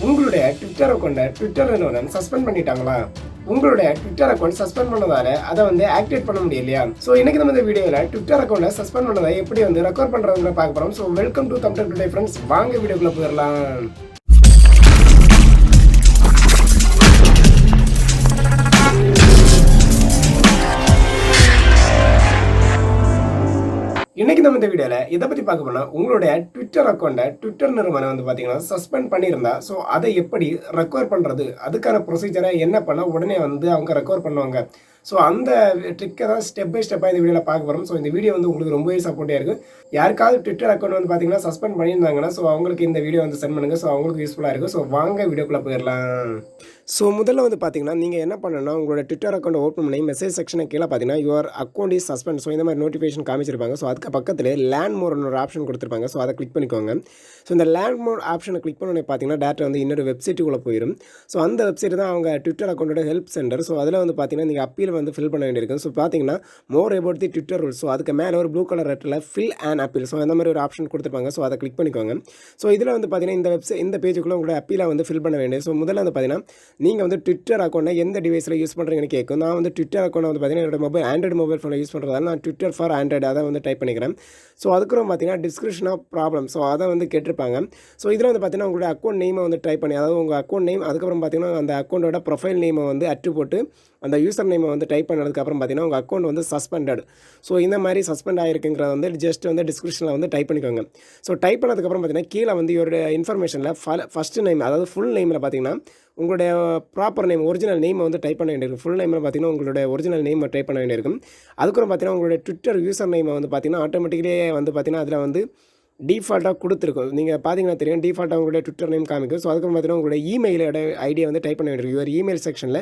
உங்களுடைய ட்விட்டர் அக்கௌண்ட்டை ட்விட்டர் நிறுவனம் சஸ்பெண்ட் பண்ணிட்டாங்களா? உங்களுடைய ட்விட்டர் அக்கௌண்ட் சஸ்பெண்ட் பண்ணதால அதை வந்து ஆக்டிவேட் பண்ண முடியலையா? ஸோ இன்னைக்கு நம்ம இந்த வீடியோவில் ட்விட்டர் அக்கௌண்ட்டை சஸ்பெண்ட் பண்ணதை எப்படி வந்து ரெக்கவர் பண்ணுறதுன்னு பார்க்க போகிறோம். So welcome to Tamil today friends. வாங்க வீடியோக்குள்ள போயிடலாம். இன்னைக்கு நம்ம இந்த வீடியோவில் இதை பற்றி பார்க்க போனால் உங்களுடைய ட்விட்டர் அக்கௌண்ட்டை ட்விட்டர் நிறுவனம் வந்து பார்த்தீங்கன்னா சஸ்பெண்ட் பண்ணியிருந்தா ஸோ அதை எப்படி ரெக்கவர் பண்ணுறது, அதுக்கான ப்ரொசீஜரை என்ன பண்ணால் உடனே வந்து அவங்க ரெக்கவர் பண்ணுவாங்க. ஸோ அந்த ட்ரிக்கை தான் ஸ்டெப் பை ஸ்டெப்பாக இந்த வீடியோவில் பார்க்க போகிறோம். ஸோ இந்த வீடியோ வந்து உங்களுக்கு ரொம்பவே சப்போர்ட்டாக இருக்குது. யாருக்காவது ட்விட்டர் அக்கௌண்ட் வந்து பார்த்தீங்கன்னா சஸ்பெண்ட் பண்ணியிருந்தாங்கன்னா ஸோ அவங்களுக்கு இந்த வீடியோ வந்து சென்ட் பண்ணுங்கள். ஸோ அவங்களுக்கு யூஸ்ஃபுல்லாக இருக்கும். ஸோ வாங்க வீடியோக்குள்ளே போயிடலாம். ஸோ முதல்ல வந்து பார்த்தீங்கன்னா நீங்கள் என்ன பண்ணணும்னா உங்களோட ட்விட்டர் அக்கௌண்ட் ஓப்பன் பண்ணி மெசேஜ் செக்ஷனை கீழே பார்த்தீங்கன்னா your account is suspend. So இந்த மாதிரி நோட்டிஃபிகேஷன் காமிச்சிருப்பாங்க. ஸோ அதுக்கு பக்கத்தில் லேண்ட் மோர்னு ஒரு ஆப்ஷன் கொடுத்துருப்பாங்க. ஸோ அதை கிளிக் பண்ணிக்கோங்க. ஸோ இந்த லேண்ட் மோர் ஆப்ஷனை கிளிக் பண்ணி பார்த்தீங்கன்னா டேரக்டாக வந்து இன்னொரு வெப்சைட்டுக்குள்ளே போயிடும். ஸோ அந்த வெப்சைட் தான் அவங்க ட்விட்டர் அக்கௌண்ட்டோட ஹெல்ப் சென்டர். ஸோ அதில் வந்து பார்த்தீங்கன்னா நீங்கள் அப்பீல் வந்து ஃபில் பண்ண வேண்டியிருக்கும். ஸோ பார்த்தீங்கன்னா more about the Twitter rules. So அதுக்கு மேலே ஒரு ப்ளூ கலர் ரெட்டில் ஃபில் அண்ட் அப்பீல். ஸோ அந்த மாதிரி ஒரு ஆப்ஷன் கொடுத்துருப்பாங்க. ஸோ அதை கிளிக் பண்ணிக்கோங்க. ஸோ இதில் வந்து பார்த்தீங்கன்னா இந்த பேஜுக்குள்ளே உங்களோட அப்பீலை வந்து ஃபில் பண்ண வேண்டியது. ஸோ முதல்ல வந்து பார்த்தீங்கன்னா நீங்கள் வந்து ட்விட்டர் அக்கௌண்ட்டை எந்த டிவைஸில் யூஸ் பண்ணுறீங்கன்னு கேட்கும். நான் வந்து ட்விட்டர் அக்கௌண்ட் வந்து பார்த்தீங்கன்னா என்னோட ஆண்ட்ராய்டு மொபைல் ஃபோனில் யூஸ் பண்ணுறதால நான் ட்விட்டர் ஃபார் ஆண்ட்ராய்டு அதை வந்து டைப் பண்ணிக்கிறேன். ஸோ அதுக்கப்புறம் பார்த்தீங்கன்னா டிஸ்கிரிப்ஷன் ஆஃப் ப்ராப்ளம். ஸோ அதை வந்து கேட்டிருப்பாங்க. ஸோ இதில் வந்து பார்த்தீங்கன்னா உங்களோட அக்கௌண்ட் நேமை வந்து டைப் பண்ணி, அதாவது உங்கள் அக்கௌண்ட் நேம், அதுக்கப்புறம் பார்த்தீங்கன்னா அந்த அக்கௌண்ட்டோட ப்ரொஃபைல் நேமை வந்து அட்டு போட்டு அந்த யூசர் நேமை வந்து டைப் பண்ணதுக்கப்புறம் பார்த்தீங்கன்னா உங்கள் அக்கௌண்ட் வந்து சஸ்பெண்டட். ஸோ இந்த மாதிரி சஸ்பெண்ட் ஆகிருக்குங்கிறத வந்து ஜஸ்ட் வந்து டிஸ்கிரிப்ஷனில் வந்து டைப் பண்ணிக்கோங்க. ஸோ டைப் பண்ணதுக்கப்புறம் பார்த்தீங்கன்னா கீழே வந்து இவருடைய இன்ஃபர்மேஷனில் ஃபஸ்ட்டு நேம், அதாவது ஃபுல் நேமில் பார்த்தீங்கன்னா உங்களுடைய ப்ராப்பர் நேம், ஒரிஜினல் நேமை வந்து டைப் பண்ண வேண்டியிருக்கும். ஃபுல் நேமில் பார்த்தீங்கன்னா உங்களுடைய ஒரிஜினல் நேமை டைப் பண்ண வேண்டியிருக்கும். அதுக்கப்புறம் பார்த்தீங்கன்னா உங்களுடைய ட்விட்டர் யூசர் நேமை வந்து பார்த்தீங்கன்னா ஆட்டோமேட்டிக்கலே வந்து பார்த்தீங்கன்னா அதில் வந்து டிஃபால்ட்டாக கொடுத்துருக்கும். நீங்கள் பார்த்தீங்கன்னா தெரியும், டிஃபால்ட்டாக உங்களுடைய ட்விட்டர் நேம் காமிக்கும். ஸோ அதுக்கு பார்த்தீங்கன்னா உங்களுடைய இமெயிலோட ஐடியை வந்து டைப் பண்ண வேண்டியிருக்கும். யுவர் இமெயில் செக்ஷனில்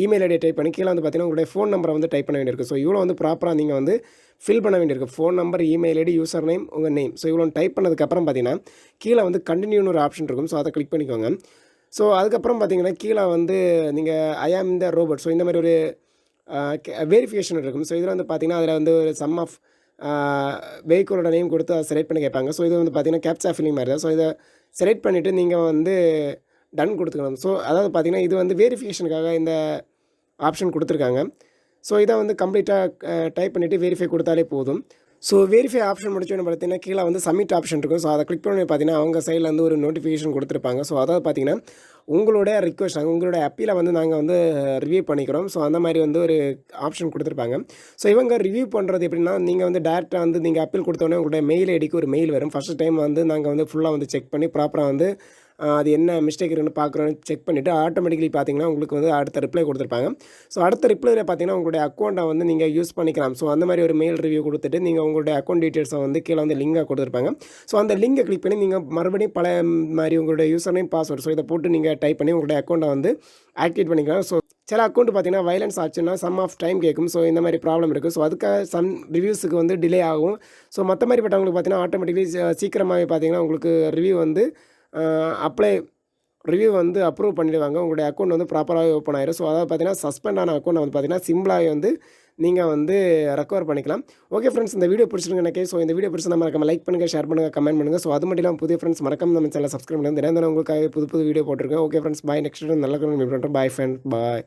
இமெயில் ஐடியை டைப் பண்ணி கீழே வந்து பார்த்தீங்கன்னா உங்களுடைய ஃபோன் நம்பரை வந்து டைப் பண்ண வேண்டியிருக்கும். ஸோ இவ்வளோ வந்து ப்ராப்பராக நீங்கள் வந்து ஃபில் பண்ண வேண்டியிருக்கும். Phone number, email ID, user name, உங்கள் நேம். ஸோ இவ்வளோ டைப் பண்ணதுக்கப்புறம் பார்த்தீங்கன்னா கீழே வந்து கண்டினியூன்னு ஒரு ஆப்ஷன் இருக்கும். ஸோ அதை கிளிக் பண்ணிக்கோங்க. ஸோ அதுக்கப்புறம் பார்த்தீங்கன்னா கீழே வந்து நீங்கள் ஐ ஆம் த ரோபோட். ஸோ இந்த மாதிரி ஒரு வெரிஃபிகேஷன் இருக்கும். ஸோ இதில் வந்து பார்த்தீங்கன்னா அதில் வந்து ஒரு சம் ஆஃப் வெஹிக்கிளோட நேம் கொடுத்து அதை செலக்ட் பண்ணி கேட்பாங்க. ஸோ இது வந்து பார்த்தீங்கன்னா கேப்சா ஃபில்லிங் மாதிரி தான். ஸோ இதை செலக்ட் பண்ணிவிட்டு நீங்கள் வந்து டன் கொடுத்துக்கணும். ஸோ அதாவது பார்த்தீங்கன்னா இது வந்து வெரிஃபிகேஷனுக்காக இந்த ஆப்ஷன் கொடுத்துருக்காங்க. ஸோ இதை வந்து கம்ப்ளீட்டாக டைப் பண்ணிவிட்டு வெரிஃபை கொடுத்தாலே போதும். ஸோ வெரிஃபை ஆப்ஷன் முடிச்சோன்னு பார்த்தீங்கன்னா கீழே வந்து சப்மிட் ஆப்ஷன் இருக்கும். ஸோ அதை கிளிக் பண்ணி பார்த்தீங்கன்னா அவங்க சைடில் வந்து ஒரு நோட்டிஃபிகேஷன் கொடுத்துருப்பாங்க. ஸோ அதாவது பார்த்தீங்கன்னா உங்களுடைய ரிக்வெஸ்ட், உங்களுடைய அப்பீலை வந்து நாங்கள் வந்து ரிவ்யூ பண்ணிக்கிறோம். ஸோ அந்த மாதிரி வந்து ஒரு ஆப்ஷன் கொடுத்துருப்பாங்க. ஸோ இவங்க ரிவ்யூ பண்ணுறது எப்படின்னா, நீங்கள் வந்து டேரெக்டாக வந்து நீங்கள் அப்பீல் கொடுத்தோடனே உங்களுடைய மெயில் ஐடிக்கு ஒரு மெயில் வரும். ஃபஸ்ட்டு டைம் வந்து நாங்கள் வந்து ஃபுல்லாக வந்து செக் பண்ணி ப்ராப்பராக வந்து அது என்ன மிஸ்டேக் இருக்குன்னு பார்க்குறோன்னு செக் பண்ணிவிட்டு ஆட்டோமேட்டிக்கலி பார்த்தீங்கன்னா உங்களுக்கு வந்து அடுத்த ரிப்ளை கொடுத்துருப்பாங்க. ஸோ அடுத்த ரிப்ளையில் பார்த்தீங்கன்னா உங்களுடைய அக்கௌண்ட்டை வந்து நீங்கள் யூஸ் பண்ணிக்கலாம். ஸோ அந்த மாதிரி ஒரு மெயில் ரிவ்யூ கொடுத்துட்டு நீங்கள் உங்களுடைய அக்கௌண்ட் டீட்டெயில்ஸை வந்து கீழே வந்து லிங்காக கொடுத்துருப்பாங்க. ஸோ அந்த லிங்கை கிளிக் பண்ணி நீங்கள் மறுபடியும் பல மாதிரி உங்களுடைய யூசர் நேம், பாஸ்வேர்டு, ஸோ இதை போட்டு நீங்கள் டைப் பண்ணி உங்களுடைய அக்கௌண்ட்டை வந்து ஆக்டிவேட் பண்ணிக்கலாம். ஸோ சில அக்கௌண்ட் பார்த்தீங்கன்னா வைலன்ஸ் ஆச்சுன்னா சம் ஆஃப் டைம் கேட்கும். ஸோ இந்த மாதிரி ப்ராப்ளம் இருக்குது. ஸோ அதுக்காக சம் ரிவ்யூஸுக்கு வந்து டிலே ஆகும். ஸோ மற்ற மாதிரி பட்டவங்களுக்கு பார்த்தீங்கன்னா ஆட்டோமேட்டிக்லி சீக்கிரமாகவே பார்த்தீங்கன்னா உங்களுக்கு ரிவ்யூ வந்து ரிவ்யூ வந்து அப்ரூவ் பண்ணிடுவாங்க. உங்களுடைய அக்கௌண்ட் வந்து ப்ராப்பராகவே ஓப்பன் ஆயிடும். ஸோ அதாவது பார்த்தீங்கன்னா சஸ்பெண்ட் ஆன அக்கௌண்ட் வந்து பார்த்தீங்கன்னா சிம்பிளாகவே வந்து நீங்கள் வந்து ரெக்கவர் பண்ணிக்கலாம். ஓகே ஃப்ரெண்ட்ஸ், இந்த வீடியோ பிடிச்சிருக்கு எனக்கு. ஸோ இந்த வீடியோ பிடிச்சி மறக்காம லைக் பண்ணுங்கள், ஷேர் பண்ணுங்கள், கமெண்ட் பண்ணுங்கள். ஸோ அது மட்டும் இல்லாமல் புதிய ஃப்ரெண்ட்ஸ் மறக்காம நம்ம சேனலை சப்ஸ்கிரைப் பண்ணுங்கள். தினம் உங்களுக்காக புது வீடியோ போட்டிருக்கேன். ஓகே ஃப்ரெண்ட்ஸ், பாய். நெக்ஸ்ட் நல்ல மீட் பண்ணுறேன். பாய் ஃப்ரெண்ட், பாய்.